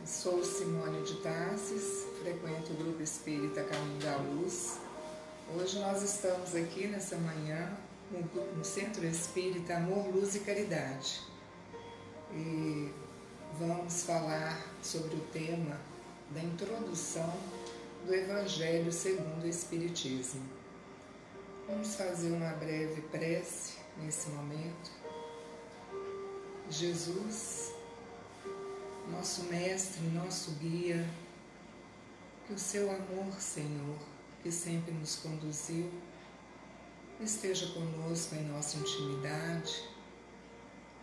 Sou Simone de Tarsis, frequento o Grupo Espírita Caminho da Luz. Hoje nós estamos aqui nessa manhã no Centro Espírita Amor, Luz e Caridade. E vamos falar sobre o tema da introdução do Evangelho segundo o Espiritismo. Vamos fazer uma breve prece nesse momento. Jesus, nosso mestre, nosso guia, que o seu amor, Senhor, que sempre nos conduziu, esteja conosco em nossa intimidade,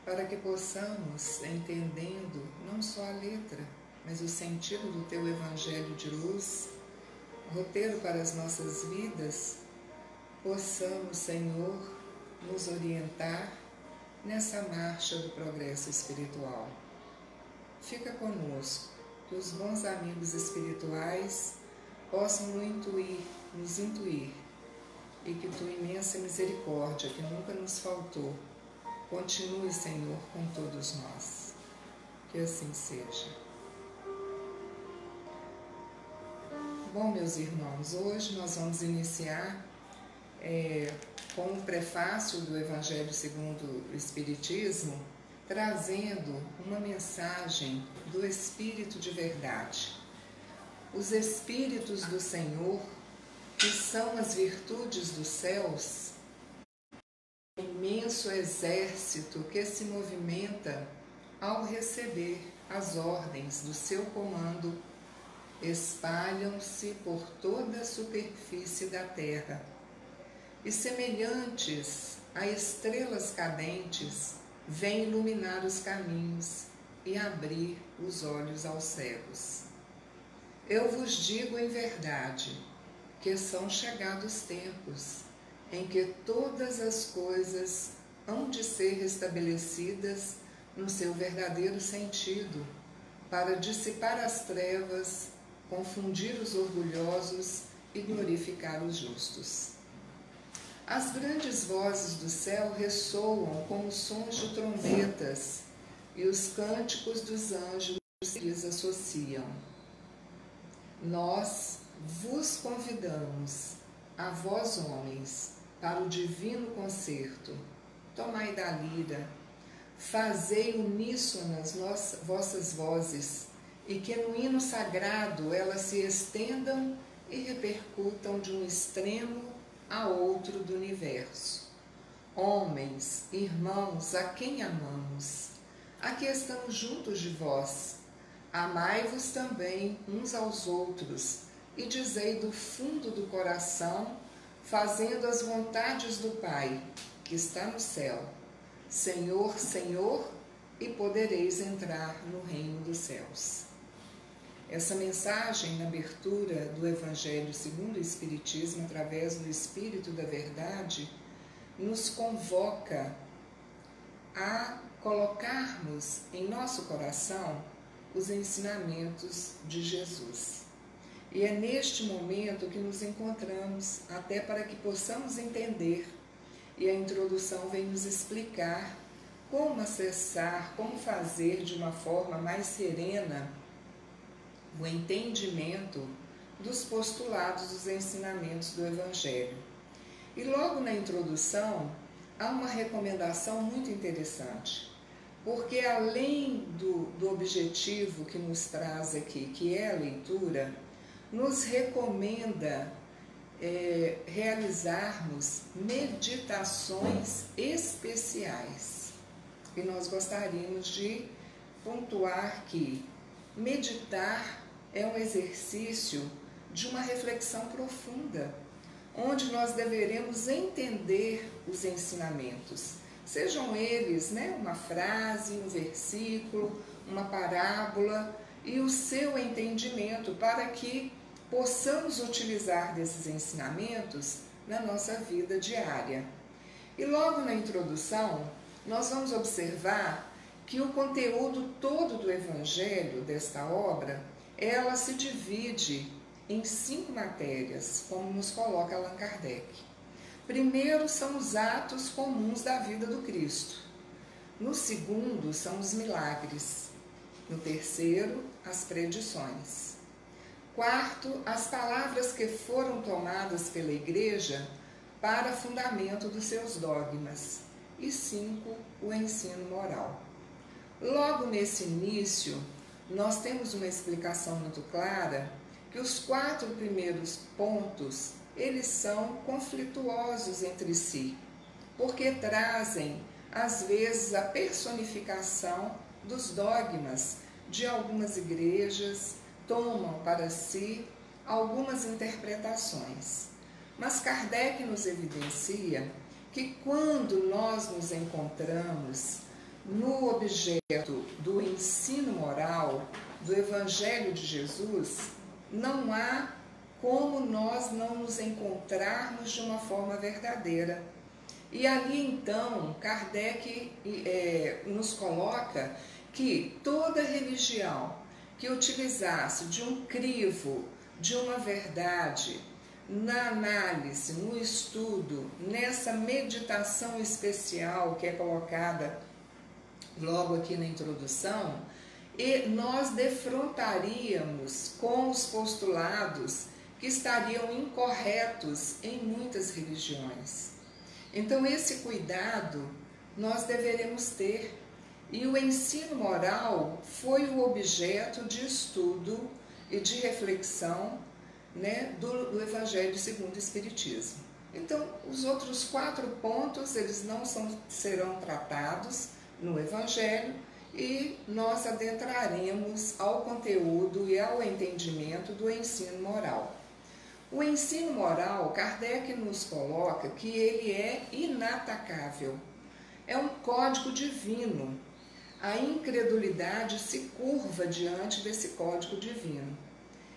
para que possamos, entendendo não só a letra, mas o sentido do teu Evangelho de luz, roteiro para as nossas vidas, possamos, Senhor, nos orientar nessa marcha do progresso espiritual. Fica conosco, que os bons amigos espirituais possam nos intuir, e que tua imensa misericórdia, que nunca nos faltou, continue, Senhor, com todos nós. Que assim seja. Bom, meus irmãos, hoje nós vamos iniciar com o prefácio do Evangelho segundo o Espiritismo, trazendo uma mensagem do Espírito de verdade. Os Espíritos do Senhor, que são as virtudes dos céus, um imenso exército que se movimenta ao receber as ordens do seu comando, espalham-se por toda a superfície da terra e, semelhantes a estrelas cadentes, vem iluminar os caminhos e abrir os olhos aos cegos. Eu vos digo em verdade que são chegados tempos em que todas as coisas hão de ser restabelecidas no seu verdadeiro sentido, para dissipar as trevas, confundir os orgulhosos e glorificar os justos. As grandes vozes do céu ressoam com os sons de trombetas e os cânticos dos anjos se lhes associam. Nós vos convidamos, a vós homens, para o divino concerto. Tomai da lira, fazei uníssonas vossas vozes, e que no hino sagrado elas se estendam e repercutam de um extremo a outro do universo. Homens, irmãos, a quem amamos, aqui estamos juntos de vós. Amai-vos também uns aos outros e dizei do fundo do coração, fazendo as vontades do Pai, que está no céu: Senhor, Senhor, e podereis entrar no reino dos céus. Essa mensagem, na abertura do Evangelho segundo o Espiritismo, através do Espírito da Verdade, nos convoca a colocarmos em nosso coração os ensinamentos de Jesus. E é neste momento que nos encontramos, até para que possamos entender, e a introdução vem nos explicar como acessar, como fazer de uma forma mais serena o entendimento dos postulados dos ensinamentos do Evangelho. E logo na introdução há uma recomendação muito interessante, porque além do objetivo que nos traz aqui, que é a leitura, nos recomenda realizarmos meditações especiais. E nós gostaríamos de pontuar que meditar é um exercício de uma reflexão profunda, onde nós deveremos entender os ensinamentos, sejam eles uma frase, um versículo, uma parábola, e o seu entendimento para que possamos utilizar desses ensinamentos na nossa vida diária. E logo na introdução, nós vamos observar que o conteúdo todo do Evangelho, desta obra, ela se divide em 5 matérias, como nos coloca Allan Kardec. Primeiro são os atos comuns da vida do Cristo. No segundo são os milagres. No terceiro, as predições. Quarto, as palavras que foram tomadas pela Igreja para fundamento dos seus dogmas. E 5, o ensino moral. Logo nesse início, nós temos uma explicação muito clara que os 4 primeiros pontos, eles são conflituosos entre si, porque trazem, às vezes, a personificação dos dogmas de algumas igrejas, tomam para si algumas interpretações. Mas Kardec nos evidencia que quando nós nos encontramos no objeto do ensino moral, do Evangelho de Jesus, não há como nós não nos encontrarmos de uma forma verdadeira. E ali então, Kardec nos coloca que toda religião que utilizasse de um crivo, de uma verdade, na análise, no estudo, nessa meditação especial que é colocada logo aqui na introdução, e nós defrontaríamos com os postulados que estariam incorretos em muitas religiões. Então esse cuidado nós deveremos ter. E o ensino moral foi o objeto de estudo e de reflexão, né, do Evangelho segundo o Espiritismo. Então, os outros 4 pontos, eles não serão tratados no Evangelho e nós adentraremos ao conteúdo e ao entendimento do ensino moral. O ensino moral, Kardec nos coloca que ele é inatacável, é um código divino. A incredulidade se curva diante desse código divino.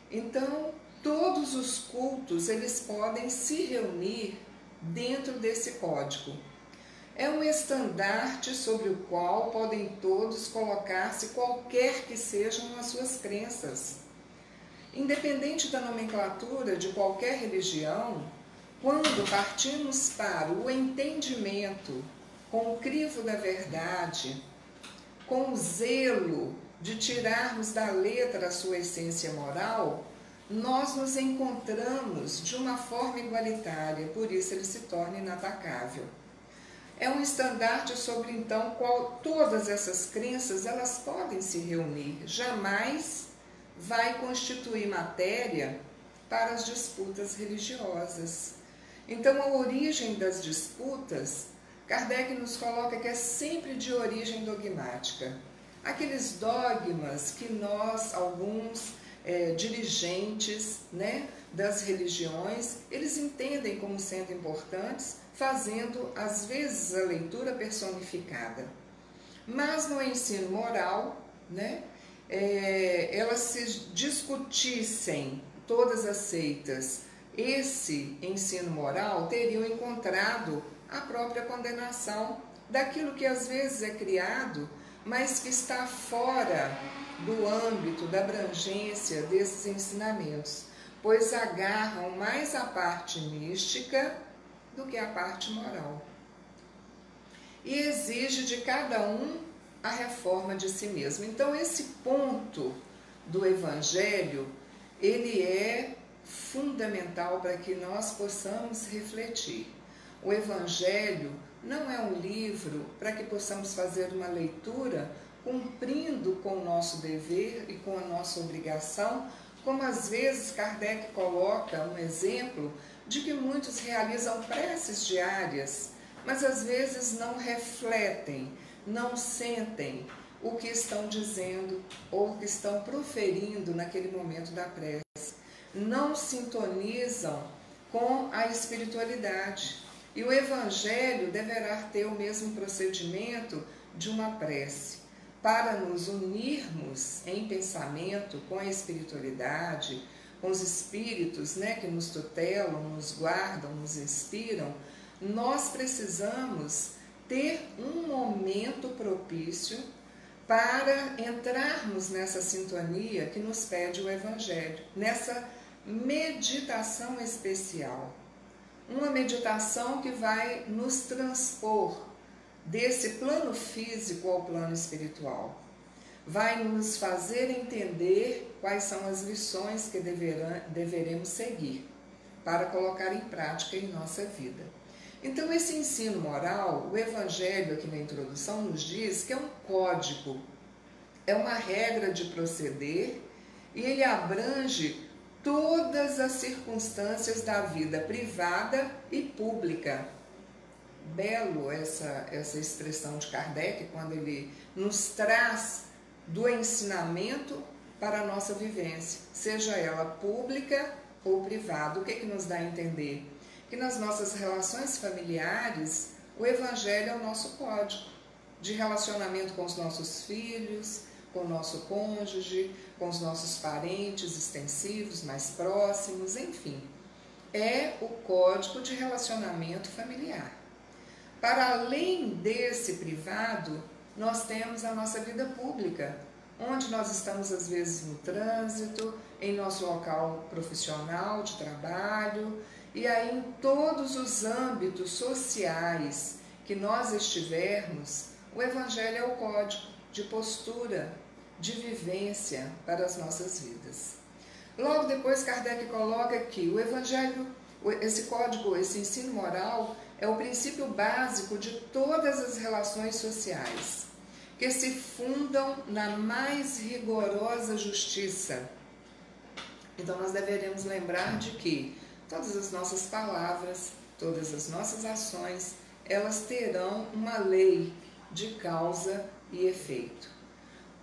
Então, todos os cultos, eles podem se reunir dentro desse código. É um estandarte sobre o qual podem todos colocar-se qualquer que sejam as suas crenças. Independente da nomenclatura de qualquer religião, quando partimos para o entendimento com o crivo da verdade, com o zelo de tirarmos da letra a sua essência moral, nós nos encontramos de uma forma igualitária, por isso ele se torna inatacável. É um estandarte sobre, então, qual todas essas crenças elas podem se reunir, jamais vai constituir matéria para as disputas religiosas. Então, a origem das disputas, Kardec nos coloca que é sempre de origem dogmática. Aqueles dogmas que nós, alguns dirigentes, né, das religiões, eles entendem como sendo importantes, fazendo, às vezes, a leitura personificada. Mas no ensino moral, né, elas se discutissem, todas as seitas, esse ensino moral, teriam encontrado a própria condenação daquilo que às vezes é criado, mas que está fora do âmbito, da abrangência desses ensinamentos, pois agarram mais a parte mística do que a parte moral. E exige de cada um a reforma de si mesmo. Então, esse ponto do Evangelho, ele é fundamental para que nós possamos refletir. O Evangelho não é um livro para que possamos fazer uma leitura cumprindo com o nosso dever e com a nossa obrigação, como às vezes Kardec coloca um exemplo de que muitos realizam preces diárias, mas às vezes não refletem, não sentem o que estão dizendo ou o que estão proferindo naquele momento da prece. Não sintonizam com a espiritualidade. E o Evangelho deverá ter o mesmo procedimento de uma prece, para nos unirmos em pensamento com a espiritualidade, com os espíritos, né, que nos tutelam, nos guardam, nos inspiram. Nós precisamos ter um momento propício para entrarmos nessa sintonia que nos pede o Evangelho, nessa meditação especial. Uma meditação que vai nos transpor desse plano físico ao plano espiritual. vai nos fazer entender quais são as lições que deveremos seguir para colocar em prática em nossa vida. Então, esse ensino moral, o Evangelho aqui na introdução nos diz que é um código, é uma regra de proceder e ele abrange todas as circunstâncias da vida privada e pública. Belo essa expressão de Kardec, quando ele nos traz do ensinamento para a nossa vivência, seja ela pública ou privada. O que nos dá a entender? Que nas nossas relações familiares, o Evangelho é o nosso código de relacionamento com os nossos filhos, com o nosso cônjuge, com os nossos parentes extensivos, mais próximos, enfim. É o código de relacionamento familiar. Para além desse privado, nós temos a nossa vida pública, onde nós estamos às vezes no trânsito, em nosso local profissional de trabalho, e aí em todos os âmbitos sociais que nós estivermos, o Evangelho é o código de postura, de vivência para as nossas vidas. Logo depois, Kardec coloca que o Evangelho, esse código, esse ensino moral, é o princípio básico de todas as relações sociais, que se fundam na mais rigorosa justiça. Então, nós deveremos lembrar de que todas as nossas palavras, todas as nossas ações, elas terão uma lei de causa e efeito.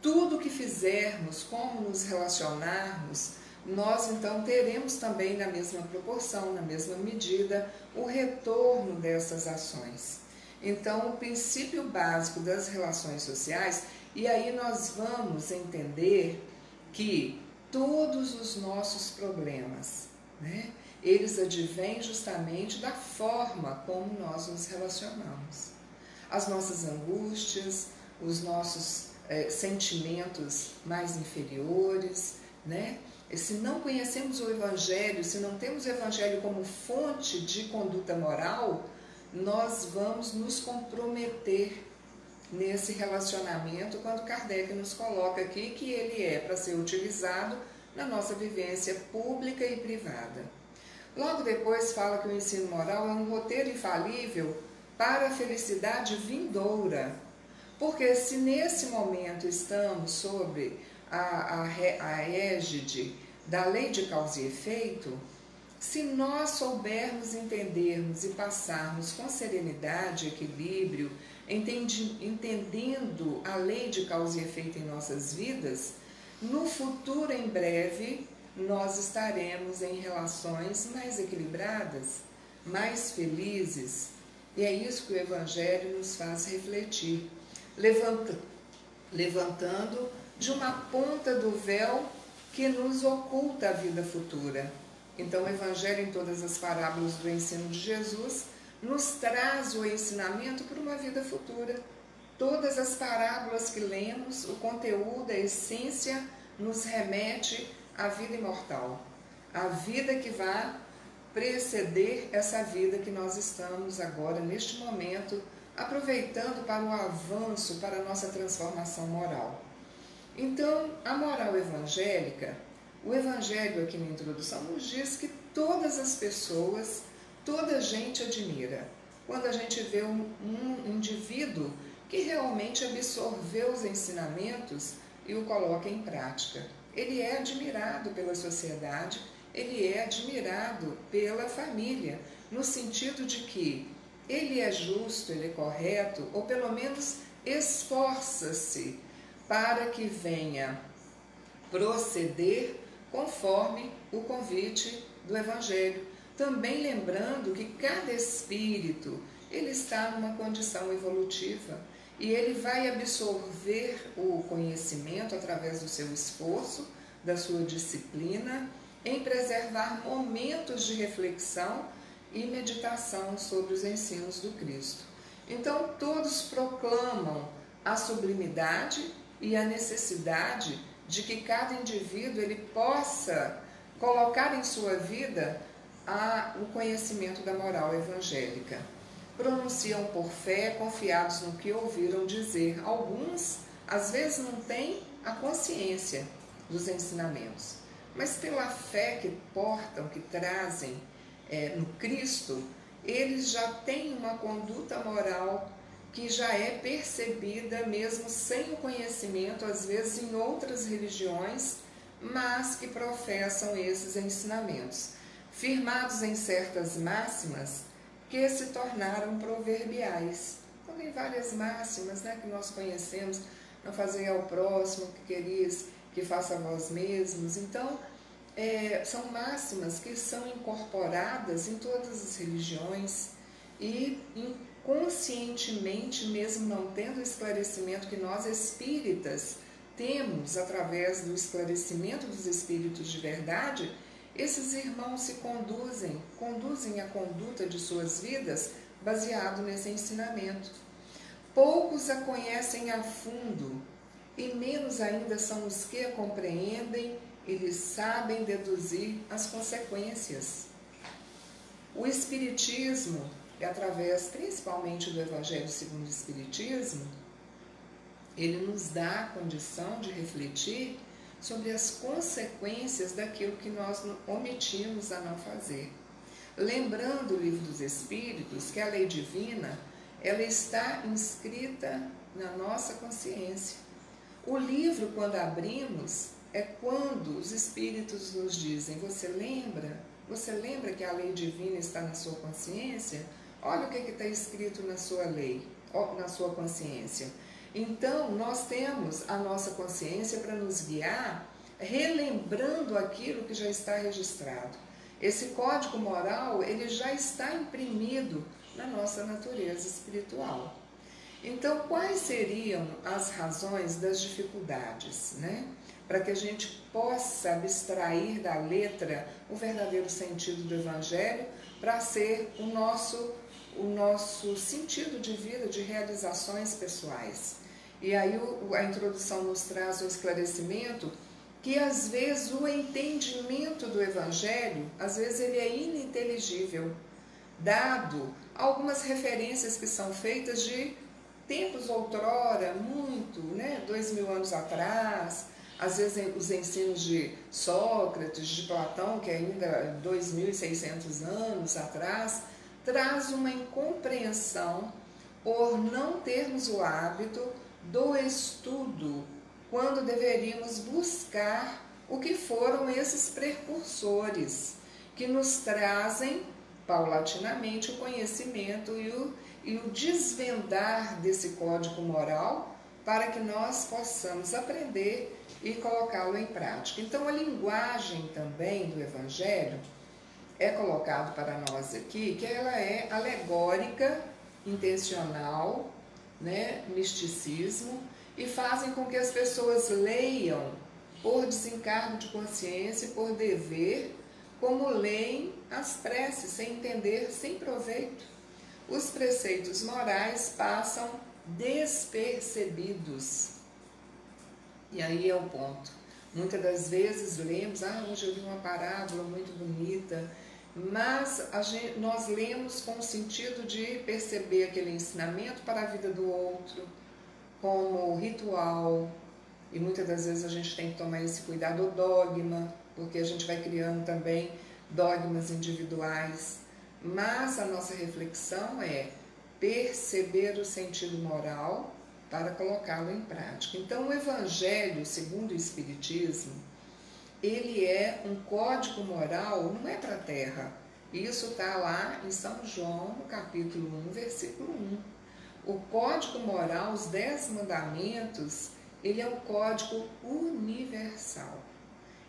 Tudo que fizermos, como nos relacionarmos, nós então teremos também na mesma proporção, na mesma medida, o retorno dessas ações. Então, o princípio básico das relações sociais, e aí nós vamos entender que todos os nossos problemas, eles advêm justamente da forma como nós nos relacionamos. As nossas angústias, os nossos sentimentos mais inferiores, Se não conhecemos o Evangelho, se não temos o Evangelho como fonte de conduta moral, nós vamos nos comprometer nesse relacionamento quando Kardec nos coloca aqui que ele é para ser utilizado na nossa vivência pública e privada. Logo depois fala que o ensino moral é um roteiro infalível para a felicidade vindoura, porque se nesse momento estamos sobre a égide da lei de causa e efeito, se nós soubermos entendermos e passarmos com serenidade e equilíbrio, entendendo a lei de causa e efeito em nossas vidas, no futuro em breve nós estaremos em relações mais equilibradas, mais felizes, e é isso que o Evangelho nos faz refletir, levantando de uma ponta do véu que nos oculta a vida futura. Então, o Evangelho, em todas as parábolas do ensino de Jesus, nos traz o ensinamento para uma vida futura. Todas as parábolas que lemos, o conteúdo, a essência, nos remete à vida imortal, a vida que vai preceder essa vida que nós estamos agora, neste momento, aproveitando para o avanço, para a nossa transformação moral. Então, a moral evangélica, o Evangelho aqui na introdução nos diz que todas as pessoas, toda gente admira. Quando a gente vê um indivíduo que realmente absorveu os ensinamentos e o coloca em prática. Ele é admirado pela sociedade, ele é admirado pela família, no sentido de que ele é justo, ele é correto, ou pelo menos esforça-se para que venha proceder conforme o convite do Evangelho. Também lembrando que cada espírito, ele está numa condição evolutiva e ele vai absorver o conhecimento através do seu esforço, da sua disciplina, em preservar momentos de reflexão e meditação sobre os ensinos do Cristo. Então, todos proclamam a sublimidade e a necessidade de que cada indivíduo ele possa colocar em sua vida o conhecimento da moral evangélica. Pronunciam por fé, confiados no que ouviram dizer. Alguns, às vezes, não têm a consciência dos ensinamentos. Mas pela fé que portam, que trazem no Cristo, eles já têm uma conduta moral que já é percebida mesmo sem o conhecimento, às vezes em outras religiões, mas que professam esses ensinamentos, firmados em certas máximas que se tornaram proverbiais. Então tem várias máximas, né, que nós conhecemos: não fazer ao próximo o que queris que faça a vós mesmos. Então, são máximas que são incorporadas em todas as religiões e inconscientemente, mesmo não tendo o esclarecimento que nós espíritas temos através do esclarecimento dos espíritos de verdade, esses irmãos se conduzem a conduta de suas vidas baseado nesse ensinamento. Poucos a conhecem a fundo e menos ainda são os que a compreendem. Eles sabem deduzir as consequências. O Espiritismo, através principalmente do Evangelho segundo o Espiritismo, ele nos dá a condição de refletir sobre as consequências daquilo que nós omitimos a não fazer. Lembrando o Livro dos Espíritos, que a lei divina, ela está inscrita na nossa consciência. O livro, quando abrimos, é quando os Espíritos nos dizem: você lembra? Você lembra que a lei divina está na sua consciência? Olha o que está escrito na sua lei, na sua consciência. Então, nós temos a nossa consciência para nos guiar, relembrando aquilo que já está registrado. Esse código moral, ele já está imprimido na nossa natureza espiritual. Então, quais seriam as razões das dificuldades, né? Para que a gente possa abstrair da letra o verdadeiro sentido do Evangelho, para ser o nosso sentido de vida, de realizações pessoais. E aí a introdução nos traz um esclarecimento que às vezes o entendimento do Evangelho, às vezes ele é ininteligível, dado algumas referências que são feitas de tempos outrora, muito, 2000 anos atrás, às vezes os ensinos de Sócrates, de Platão, que ainda 2600 anos atrás, traz uma incompreensão por não termos o hábito do estudo, quando deveríamos buscar o que foram esses precursores, que nos trazem paulatinamente o conhecimento e o desvendar desse código moral, para que nós possamos aprender e colocá-lo em prática. Então, a linguagem também do Evangelho é colocado para nós aqui, que ela é alegórica, intencional, misticismo, e fazem com que as pessoas leiam por desencargo de consciência e por dever, como leem as preces, sem entender, sem proveito. Os preceitos morais passam despercebidos. E aí é o ponto. Muitas das vezes lemos, hoje eu li uma parábola muito bonita, mas nós lemos com o sentido de perceber aquele ensinamento para a vida do outro, como ritual, e muitas das vezes a gente tem que tomar esse cuidado, o dogma, porque a gente vai criando também dogmas individuais, mas a nossa reflexão é perceber o sentido moral para colocá-lo em prática. Então, o Evangelho, segundo o Espiritismo, ele é um código moral, não é para a Terra. Isso está lá em São João, no capítulo 1, versículo 1. O código moral, os 10 mandamentos, ele é um código universal.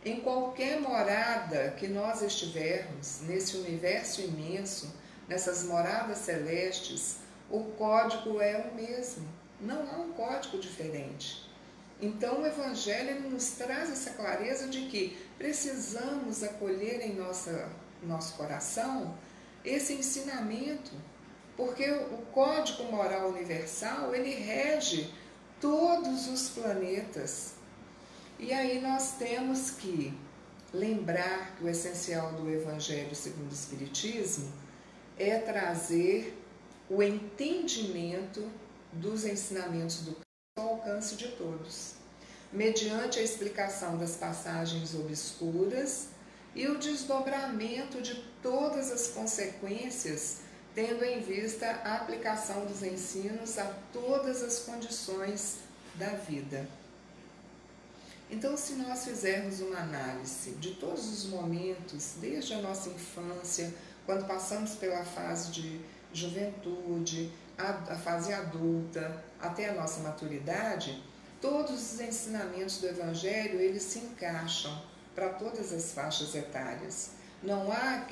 Em qualquer morada que nós estivermos, nesse universo imenso, nessas moradas celestes, o código é o mesmo. Não há um código diferente. Então, o Evangelho ele nos traz essa clareza de que precisamos acolher em nosso coração esse ensinamento, porque o Código Moral Universal, ele rege todos os planetas. E aí nós temos que lembrar que o essencial do Evangelho segundo o Espiritismo é trazer o entendimento dos ensinamentos do Cristo ao alcance de todos. mediante a explicação das passagens obscuras e o desdobramento de todas as consequências, tendo em vista a aplicação dos ensinos a todas as condições da vida. Então, se nós fizermos uma análise de todos os momentos, desde a nossa infância, quando passamos pela fase de juventude, a fase adulta, até a nossa maturidade, todos os ensinamentos do Evangelho, eles se encaixam para todas as faixas etárias. Não há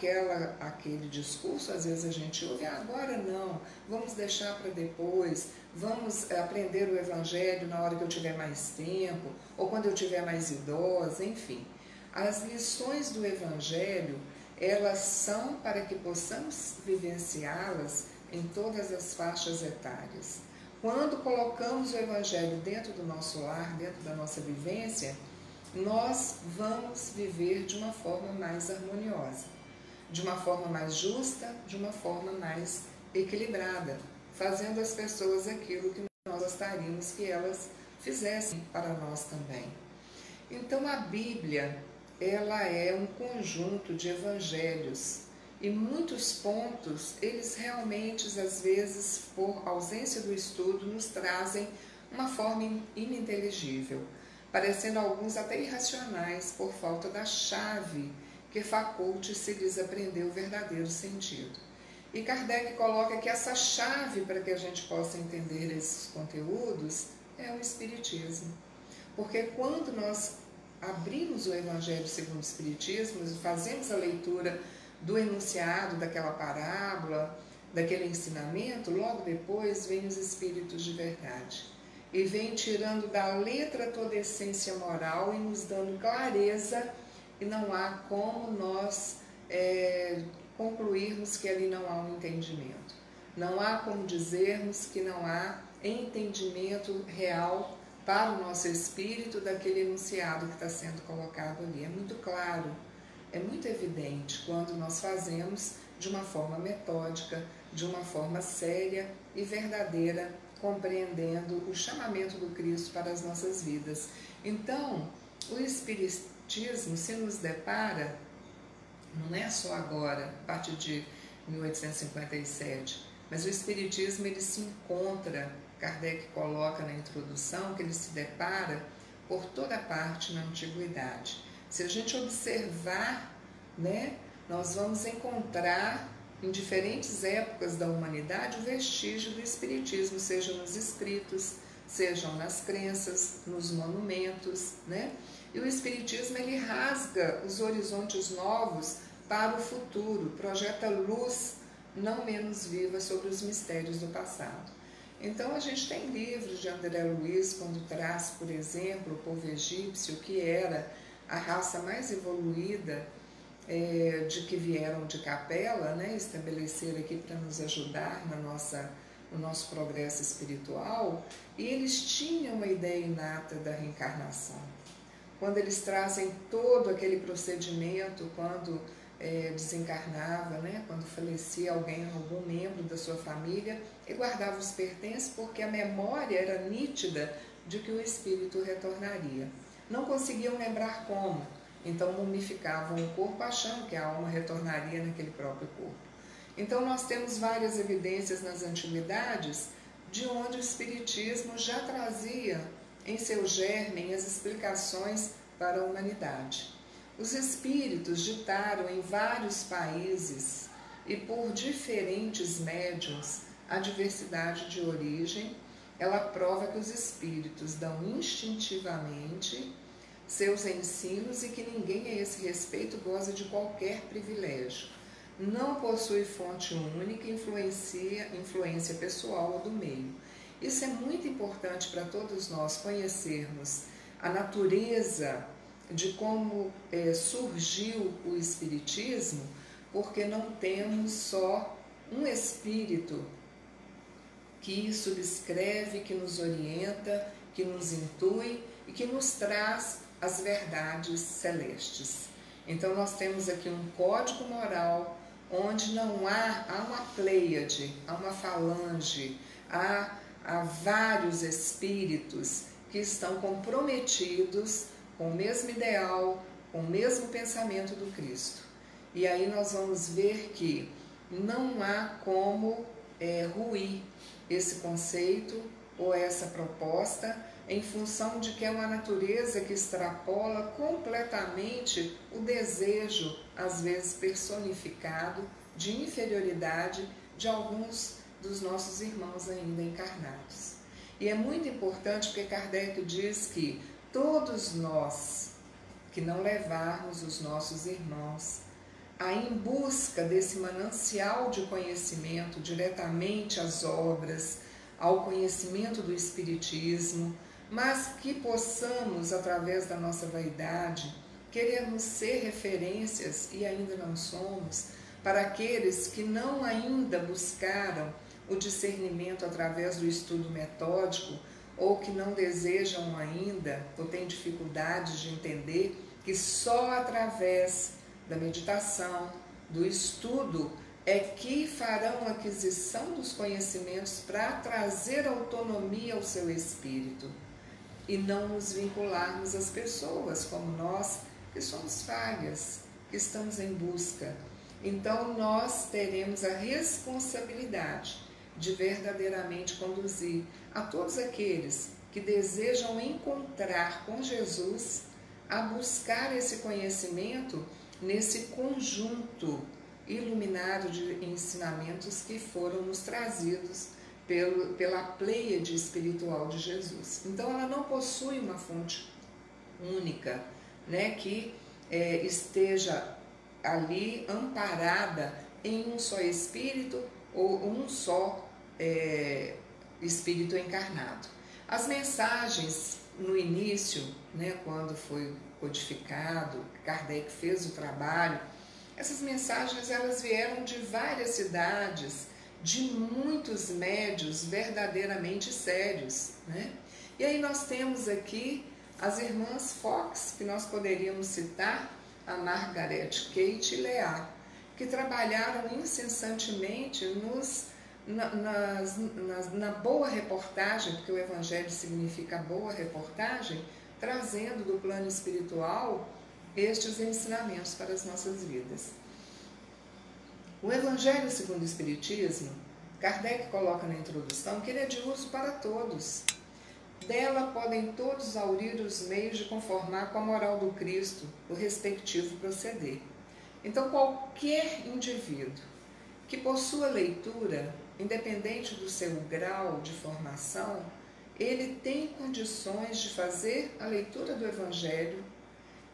aquele discurso, às vezes a gente ouve, agora não, vamos deixar para depois, vamos aprender o Evangelho na hora que eu tiver mais tempo, ou quando eu tiver mais idosa, enfim. As lições do Evangelho, elas são para que possamos vivenciá-las em todas as faixas etárias. Quando colocamos o Evangelho dentro do nosso lar, dentro da nossa vivência, nós vamos viver de uma forma mais harmoniosa, de uma forma mais justa, de uma forma mais equilibrada, fazendo as pessoas aquilo que nós gostaríamos que elas fizessem para nós também. Então a Bíblia, ela é um conjunto de evangelhos e muitos pontos, eles realmente, às vezes, por ausência do estudo, nos trazem uma forma ininteligível, parecendo alguns até irracionais por falta da chave que faculte se lhes aprender o verdadeiro sentido. E Kardec coloca que essa chave para que a gente possa entender esses conteúdos é o Espiritismo. Porque quando nós abrimos o Evangelho segundo o Espiritismo, fazemos a leitura do enunciado daquela parábola, daquele ensinamento, logo depois vem os Espíritos de verdade. E vem tirando da letra toda a essência moral e nos dando clareza, e não há como nós concluirmos que ali não há um entendimento. Não há como dizermos que não há entendimento real para o nosso espírito daquele enunciado que está sendo colocado ali. É muito claro, é muito evidente quando nós fazemos de uma forma metódica, de uma forma séria e verdadeira, compreendendo o chamamento do Cristo para as nossas vidas. Então, o Espiritismo se nos depara, não é só agora, a partir de 1857, mas o Espiritismo ele se encontra, Kardec coloca na introdução, que ele se depara por toda parte na Antiguidade. Se a gente observar, nós vamos encontrar em diferentes épocas da humanidade o vestígio do Espiritismo, seja nos escritos, sejam nas crenças, nos monumentos, E o Espiritismo ele rasga os horizontes novos para o futuro, projeta luz não menos viva sobre os mistérios do passado. Então a gente tem livros de André Luiz, quando traz, por exemplo, o povo egípcio, que era a raça mais evoluída de que vieram de Capela, estabeleceram aqui para nos ajudar no nosso progresso espiritual, e eles tinham uma ideia inata da reencarnação. Quando eles trazem todo aquele procedimento, quando desencarnava, quando falecia alguém, algum membro da sua família, e guardava os pertences, porque a memória era nítida de que o espírito retornaria. Não conseguiam lembrar como, então mumificavam o corpo achando que a alma retornaria naquele próprio corpo. Então nós temos várias evidências nas antiguidades de onde o Espiritismo já trazia em seu germe as explicações para a humanidade. Os espíritos ditaram em vários países e por diferentes médiuns a diversidade de origem. Ela prova que os espíritos dão instintivamente seus ensinos e que ninguém a esse respeito goza de qualquer privilégio. Não possui fonte única e influência pessoal ou do meio. Isso é muito importante para todos nós conhecermos a natureza de como surgiu o Espiritismo, porque não temos só um espírito que subscreve, que nos orienta, que nos intui e que nos traz as verdades celestes. Então nós temos aqui um código moral onde não há uma pleiade, há uma falange, há vários espíritos que estão comprometidos com o mesmo ideal, com o mesmo pensamento do Cristo. E aí nós vamos ver que não há como ruir esse conceito ou essa proposta em função de que é uma natureza que extrapola completamente o desejo, às vezes personificado, de inferioridade de alguns dos nossos irmãos ainda encarnados. E é muito importante porque Kardec diz que todos nós que não levarmos os nossos irmãos aí em busca desse manancial de conhecimento diretamente às obras, ao conhecimento do Espiritismo, mas que possamos, através da nossa vaidade, querermos ser referências, e ainda não somos, para aqueles que não ainda buscaram o discernimento através do estudo metódico, ou que não desejam ainda, ou têm dificuldades de entender que só através da meditação, do estudo, é que farão aquisição dos conhecimentos para trazer autonomia ao seu espírito e não nos vincularmos às pessoas como nós, que somos falhas, que estamos em busca. Então nós teremos a responsabilidade de verdadeiramente conduzir a todos aqueles que desejam encontrar com Jesus a buscar esse conhecimento nesse conjunto iluminado de ensinamentos que foram nos trazidos pela pleiade espiritual de Jesus. Então ela não possui uma fonte única, né, que esteja ali amparada em um só espírito ou um só espírito encarnado. As mensagens no início, né, quando foi codificado, Kardec fez o trabalho, essas mensagens elas vieram de várias cidades, de muitos médios verdadeiramente sérios, né? E aí nós temos aqui as irmãs Fox, que nós poderíamos citar, a Margaret Kate e Lear, que trabalharam incessantemente na boa reportagem, porque o Evangelho significa boa reportagem, trazendo do plano espiritual estes ensinamentos para as nossas vidas. O Evangelho segundo o Espiritismo, Kardec coloca na introdução que ele é de uso para todos. Dela podem todos aurir os meios de conformar com a moral do Cristo, o respectivo proceder. Então, qualquer indivíduo que possua leitura, independente do seu grau de formação, ele tem condições de fazer a leitura do Evangelho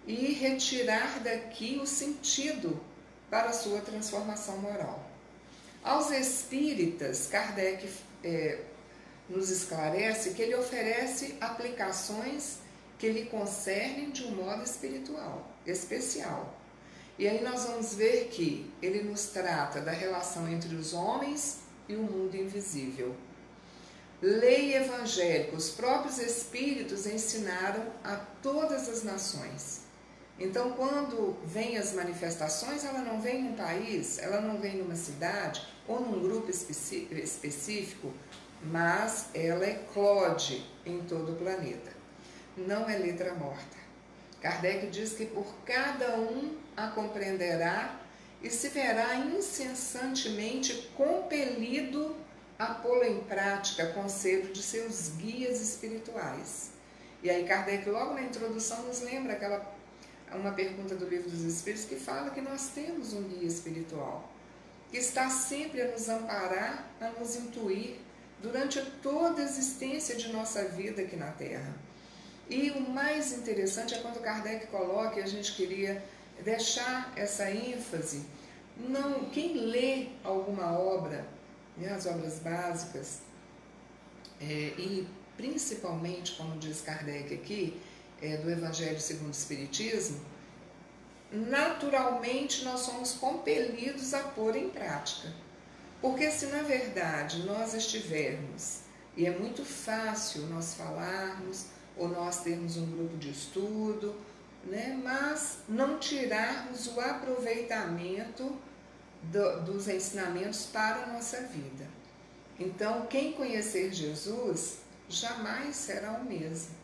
e retirar daqui o sentido para a sua transformação moral. Aos espíritas, Kardec nos esclarece que ele oferece aplicações que lhe concernem de um modo especial. E aí nós vamos ver que ele nos trata da relação entre os homens e o mundo invisível. Lei evangélica, os próprios espíritos ensinaram a todas as nações. Então, quando vem as manifestações, ela não vem num país, ela não vem numa cidade ou num grupo específico, mas ela eclode em todo o planeta. Não é letra morta. Kardec diz que por cada um a compreenderá e se verá incessantemente compelido a pô-la em prática conselho de seus guias espirituais. E aí Kardec logo na introdução nos lembra uma pergunta do Livro dos Espíritos que fala que nós temos um guia espiritual, que está sempre a nos amparar, a nos intuir durante toda a existência de nossa vida aqui na Terra. E o mais interessante é quando Kardec coloca, e a gente queria deixar essa ênfase, quem lê alguma obra, né, as obras básicas, e principalmente, como diz Kardec aqui, do Evangelho segundo o Espiritismo, naturalmente nós somos compelidos a pôr em prática. Porque se na verdade nós estivermos, e é muito fácil nós falarmos, ou nós termos um grupo de estudo, né, mas não tirarmos o aproveitamento dos ensinamentos para a nossa vida. Então, quem conhecer Jesus jamais será o mesmo.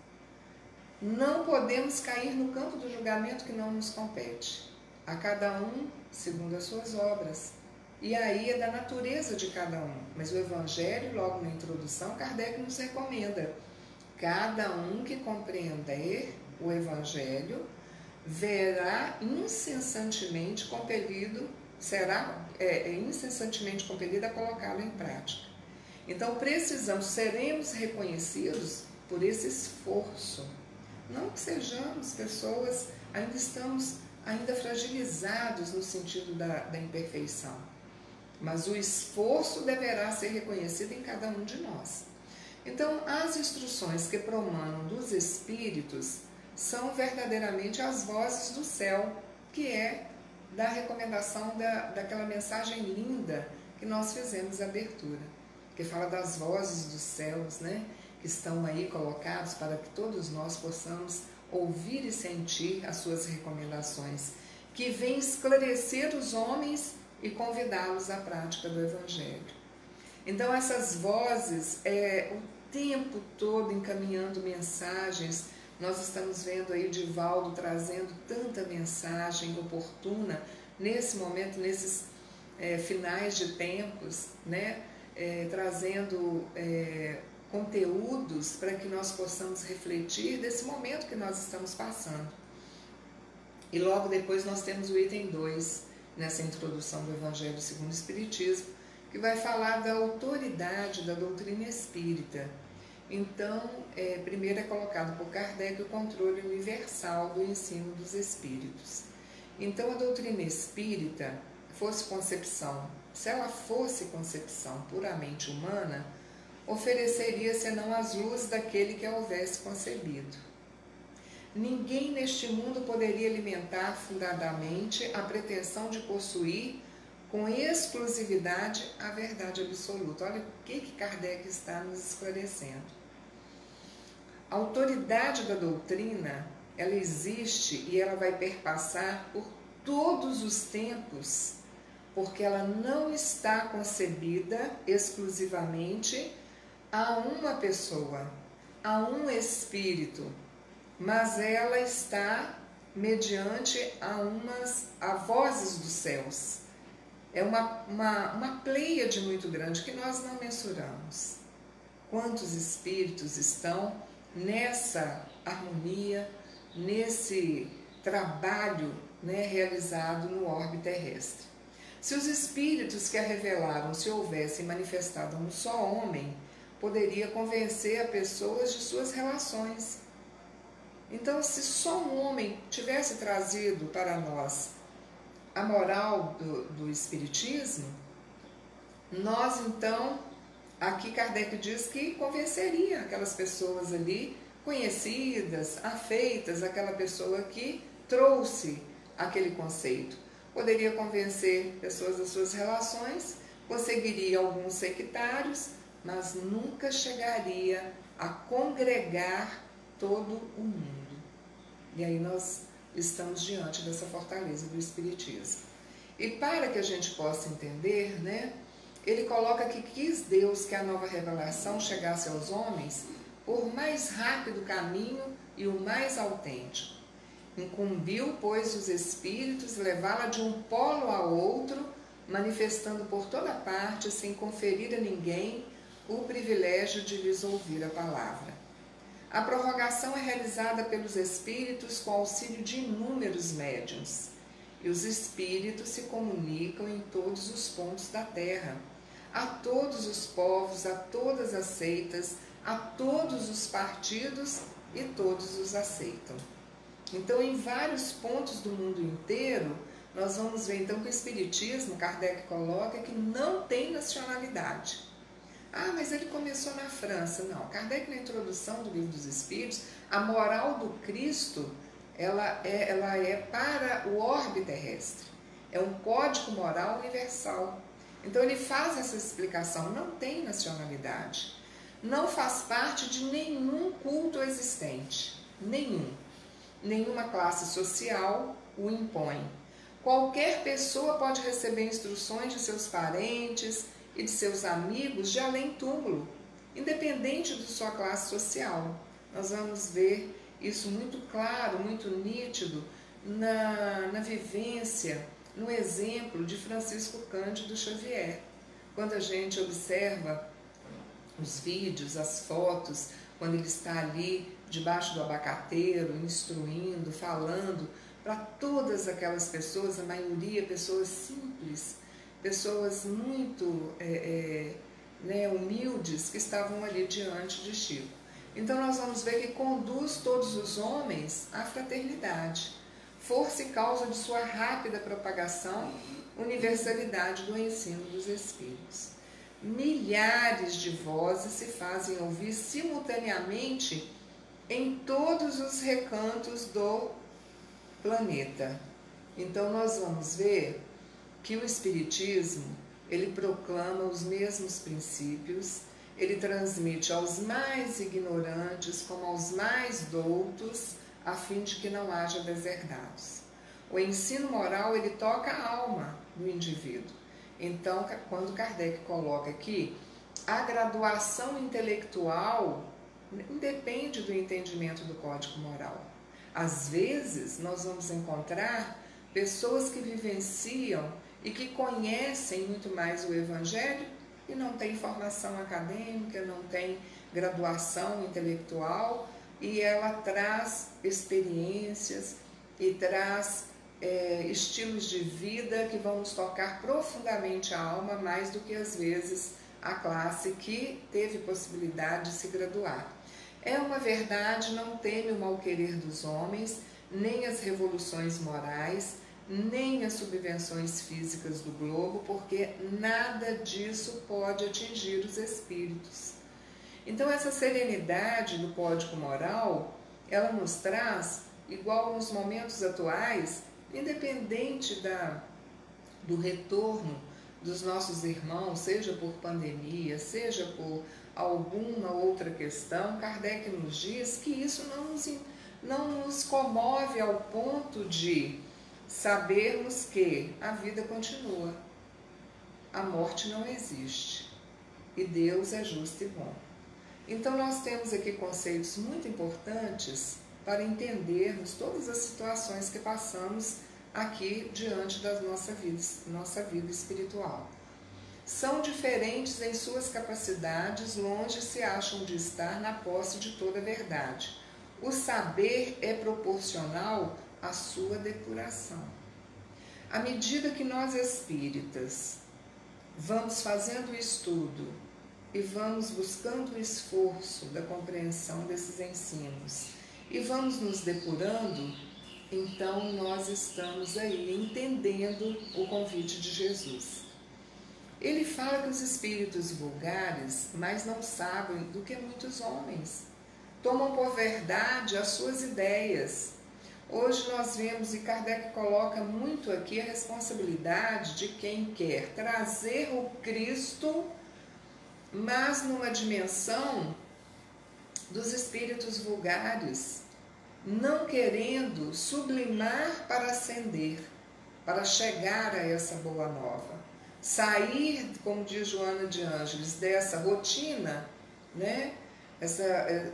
Não podemos cair no campo do julgamento que não nos compete. A cada um segundo as suas obras. E aí é da natureza de cada um. Mas o Evangelho, logo na introdução, Kardec nos recomenda: cada um que compreender o Evangelho verá incessantemente compelido, incessantemente compelido a colocá-lo em prática. Então precisamos, seremos reconhecidos por esse esforço. Não que sejamos pessoas, estamos fragilizados no sentido da imperfeição, mas o esforço deverá ser reconhecido em cada um de nós. Então, as instruções que promanam dos Espíritos são verdadeiramente as vozes do céu, que é da recomendação daquela mensagem linda que nós fizemos a abertura, que fala das vozes dos céus, né? Que estão aí colocados para que todos nós possamos ouvir e sentir as suas recomendações, que vêm esclarecer os homens e convidá-los à prática do Evangelho. Então essas vozes, o tempo todo encaminhando mensagens. Nós estamos vendo aí Divaldo trazendo tanta mensagem oportuna nesse momento, nesses finais de tempos, né? Trazendo conteúdos para que nós possamos refletir desse momento que nós estamos passando. E logo depois nós temos o item 2, nessa introdução do Evangelho segundo o Espiritismo, que vai falar da autoridade da doutrina espírita. Então, primeiro é colocado por Kardec o controle universal do ensino dos espíritos. Então, a doutrina espírita, se ela fosse concepção puramente humana, ofereceria senão as luzes daquele que a houvesse concebido. Ninguém neste mundo poderia alimentar fundadamente a pretensão de possuir com exclusividade a verdade absoluta. Olha o que Kardec está nos esclarecendo. A autoridade da doutrina, ela existe e ela vai perpassar por todos os tempos, porque ela não está concebida exclusivamente a uma pessoa, a um espírito, mas ela está mediante a vozes dos céus. É uma pleiade muito grande que nós não mensuramos. Quantos espíritos estão nessa harmonia, nesse trabalho, né, realizado no orbe terrestre? Se os espíritos que a revelaram se houvessem manifestado a um só homem, poderia convencer a pessoas de suas relações. Então, se só um homem tivesse trazido para nós a moral do Espiritismo, nós então, aqui Kardec diz que convenceria aquelas pessoas ali, conhecidas, afeitas, aquela pessoa que trouxe aquele conceito. Poderia convencer pessoas das suas relações, conseguiria alguns sectários, mas nunca chegaria a congregar todo o mundo. E aí nós estamos diante dessa fortaleza do Espiritismo. E para que a gente possa entender, né, ele coloca que quis Deus que a nova revelação chegasse aos homens por mais rápido caminho e o mais autêntico. Incumbiu, pois, os espíritos levá-la de um polo a outro, manifestando por toda parte, sem conferir a ninguém, o privilégio de lhes ouvir a palavra. A prorrogação é realizada pelos espíritos com auxílio de inúmeros médiuns, e os espíritos se comunicam em todos os pontos da terra, a todos os povos, a todas as seitas, a todos os partidos, e todos os aceitam. Então, em vários pontos do mundo inteiro, nós vamos ver então que o Espiritismo, Kardec coloca, que não tem nacionalidade. Ah, mas ele começou na França. Não, Kardec, na introdução do Livro dos Espíritos, a moral do Cristo, ela é para o orbe terrestre. É um código moral universal. Então ele faz essa explicação, não tem nacionalidade. Não faz parte de nenhum culto existente. Nenhuma classe social o impõe. Qualquer pessoa pode receber instruções de seus parentes e de seus amigos de além-túmulo, independente de sua classe social. Nós vamos ver isso muito claro, muito nítido na vivência, no exemplo de Francisco Cândido Xavier. Quando a gente observa os vídeos, as fotos, quando ele está ali debaixo do abacateiro, instruindo, falando para todas aquelas pessoas, a maioria pessoas simples, pessoas muito humildes que estavam ali diante de Chico. Então nós vamos ver que conduz todos os homens à fraternidade, força e causa de sua rápida propagação, universalidade do ensino dos Espíritos. Milhares de vozes se fazem ouvir simultaneamente em todos os recantos do planeta. Então nós vamos ver que o Espiritismo, ele proclama os mesmos princípios, ele transmite aos mais ignorantes como aos mais doutos, a fim de que não haja deserdados. O ensino moral, ele toca a alma do indivíduo. Então, quando Kardec coloca aqui, a graduação intelectual independe do entendimento do código moral. Às vezes, nós vamos encontrar pessoas que vivenciam e que conhecem muito mais o Evangelho e não têm formação acadêmica, não têm graduação intelectual, e ela traz experiências e traz estilos de vida que vão nos tocar profundamente a alma, mais do que às vezes a classe que teve possibilidade de se graduar. É uma verdade, não teme o mal-querer dos homens, nem as revoluções morais, nem as subvenções físicas do globo, porque nada disso pode atingir os espíritos. Então essa serenidade do código moral, ela nos traz, igual nos momentos atuais, independente do retorno dos nossos irmãos, seja por pandemia, seja por alguma outra questão, Kardec nos diz que isso não nos comove ao ponto de sabermos que a vida continua, a morte não existe e Deus é justo e bom. Então nós temos aqui conceitos muito importantes para entendermos todas as situações que passamos aqui diante da nossa vida espiritual. São diferentes em suas capacidades, longe se acham de estar na posse de toda a verdade. O saber é proporcional à sua depuração. À medida que nós espíritas vamos fazendo o estudo e vamos buscando o esforço da compreensão desses ensinos e vamos nos depurando, então nós estamos aí entendendo o convite de Jesus. Ele fala que os espíritos vulgares mais não sabem do que muitos homens. Tomam por verdade as suas ideias. Hoje nós vemos, e Kardec coloca muito aqui a responsabilidade de quem quer trazer o Cristo, mas numa dimensão dos espíritos vulgares, não querendo sublimar para ascender, para chegar a essa boa nova. Sair, como diz Joana de Ângeles, dessa rotina, né?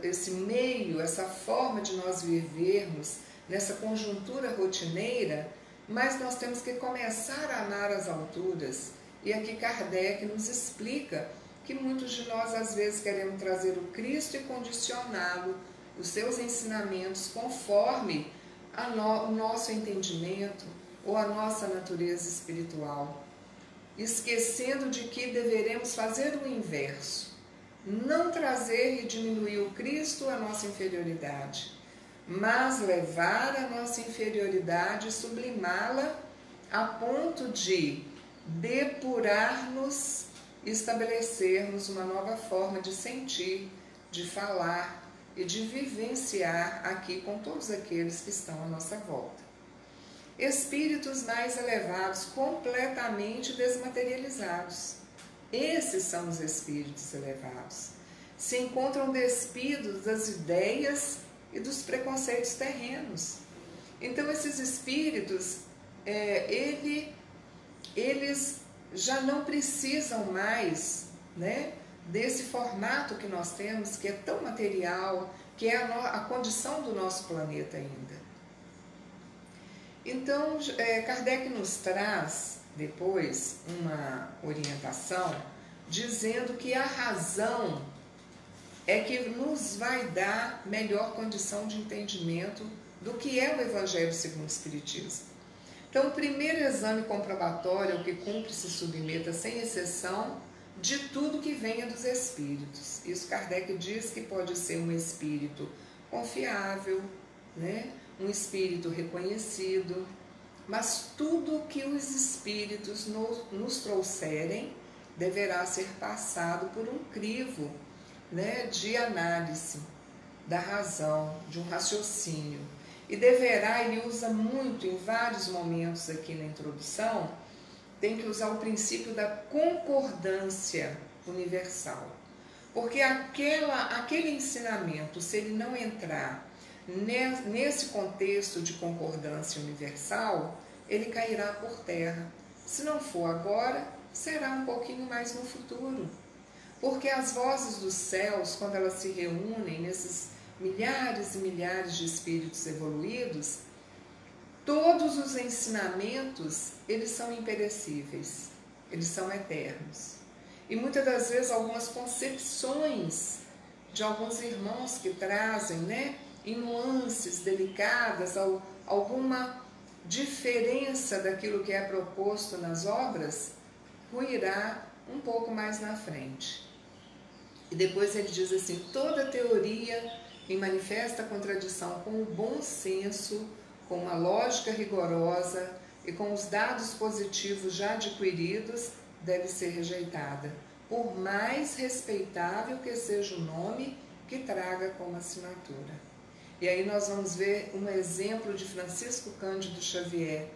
Esse meio, essa forma de nós vivermos nessa conjuntura rotineira, mas nós temos que começar a amar as alturas. E aqui Kardec nos explica que muitos de nós às vezes queremos trazer o Cristo e condicioná-lo, os seus ensinamentos, conforme o nosso entendimento ou a nossa natureza espiritual, esquecendo de que deveremos fazer o inverso, não trazer e diminuir o Cristo à nossa inferioridade, mas levar a nossa inferioridade e sublimá-la a ponto de depurar-nos e estabelecermos uma nova forma de sentir, de falar e de vivenciar aqui com todos aqueles que estão à nossa volta. Espíritos mais elevados, completamente desmaterializados. Esses são os espíritos elevados. Se encontram despidos das ideias e dos preconceitos terrenos. Então esses espíritos, eles já não precisam mais, né, desse formato que nós temos, que é tão material, que é a condição do nosso planeta ainda. Então, Kardec nos traz depois uma orientação dizendo que a razão é que nos vai dar melhor condição de entendimento do que é o Evangelho segundo o Espiritismo. Então, o primeiro exame comprobatório é o que cumpre se submeta sem exceção de tudo que venha dos espíritos. Isso Kardec diz que pode ser um espírito confiável, né? Um espírito reconhecido, mas tudo que os espíritos nos trouxerem deverá ser passado por um crivo, né, de análise da razão, de um raciocínio. E deverá, ele usa muito em vários momentos aqui na introdução, tem que usar o princípio da concordância universal. Porque aquele ensinamento, se ele não entrar nesse contexto de concordância universal, ele cairá por terra. Se não for agora, será um pouquinho mais no futuro. Porque as vozes dos céus, quando elas se reúnem nesses milhares e milhares de espíritos evoluídos, todos os ensinamentos, eles são imperecíveis, eles são eternos. E muitas das vezes algumas concepções de alguns irmãos que trazem, né, em nuances delicadas, alguma diferença daquilo que é proposto nas obras, ruirá um pouco mais na frente. E depois ele diz assim, toda teoria em manifesta contradição com o bom senso, com a lógica rigorosa e com os dados positivos já adquiridos, deve ser rejeitada, por mais respeitável que seja o nome que traga como assinatura. E aí nós vamos ver um exemplo de Francisco Cândido Xavier,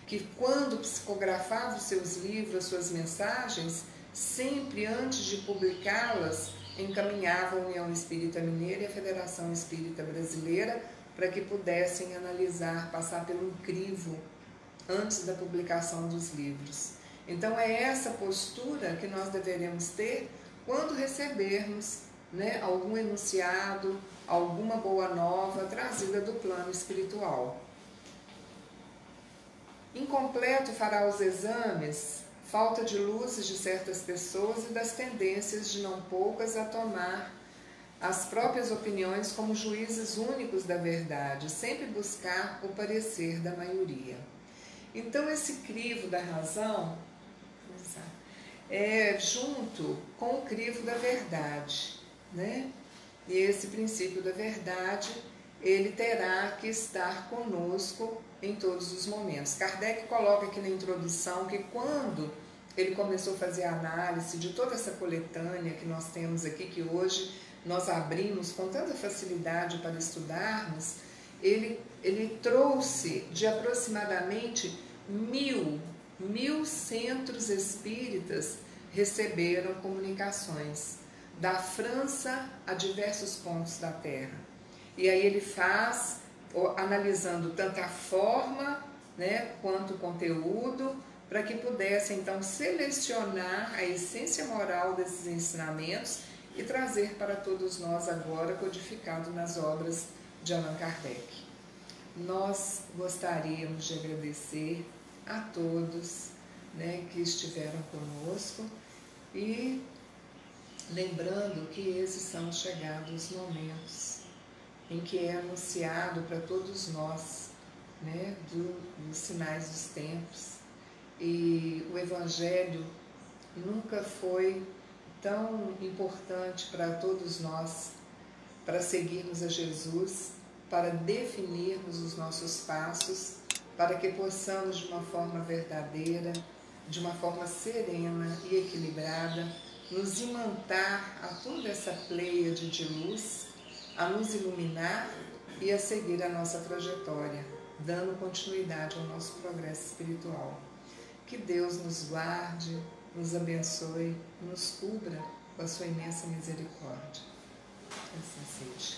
que quando psicografava os seus livros, suas mensagens, sempre antes de publicá-las, encaminhava a União Espírita Mineira e a Federação Espírita Brasileira para que pudessem analisar, passar pelo crivo antes da publicação dos livros. Então é essa postura que nós deveremos ter quando recebermos, né, algum enunciado, alguma boa nova trazida do plano espiritual. Incompleto fará os exames, falta de luzes de certas pessoas e das tendências de não poucas a tomar as próprias opiniões como juízes únicos da verdade, sempre buscar o parecer da maioria. Então esse crivo da razão é junto com o crivo da verdade, né? E esse princípio da verdade, ele terá que estar conosco em todos os momentos. Kardec coloca aqui na introdução que quando ele começou a fazer a análise de toda essa coletânea que nós temos aqui, que hoje nós abrimos com tanta facilidade para estudarmos, ele trouxe de aproximadamente 1000 centros espíritas receberam comunicações da França a diversos pontos da Terra. E aí ele faz, analisando tanto a forma, né, quanto o conteúdo, para que pudesse então selecionar a essência moral desses ensinamentos e trazer para todos nós agora codificado nas obras de Allan Kardec. Nós gostaríamos de agradecer a todos, né, que estiveram conosco e lembrando que esses são chegados momentos em que é anunciado para todos nós, né, dos sinais dos tempos. E o Evangelho nunca foi tão importante para todos nós, para seguirmos a Jesus, para definirmos os nossos passos, para que possamos de uma forma verdadeira, de uma forma serena e equilibrada, nos imantar a toda essa pleiade de luz, a nos iluminar e a seguir a nossa trajetória, dando continuidade ao nosso progresso espiritual. Que Deus nos guarde, nos abençoe, nos cubra com a sua imensa misericórdia. Assim seja.